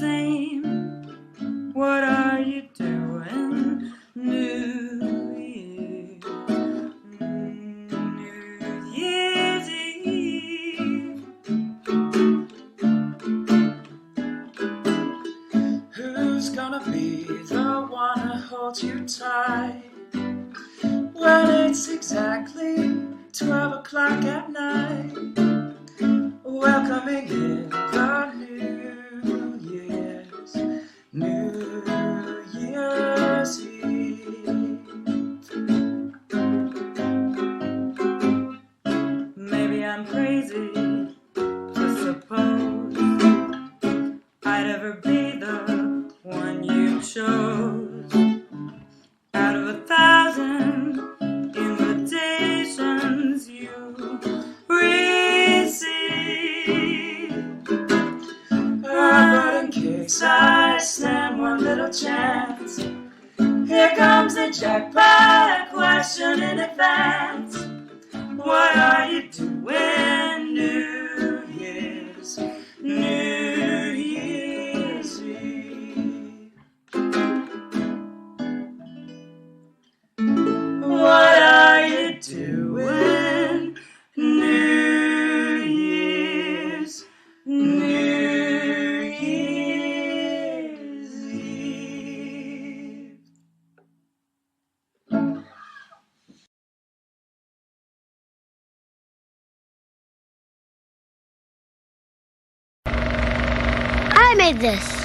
same. What are you doing? New Year's Eve. Who's gonna be the one to hold you tight when it's exactly 12 o'clock at night? Welcoming in the New Year's Eve. Maybe I'm crazy to suppose I'd ever be the one you chose. Out of 1,000 invitations you receive, but in case I stand one little chance, here comes the jackpot question in advance. What are you doing New Year's Eve? What are you doing New Year's Eve? I made this.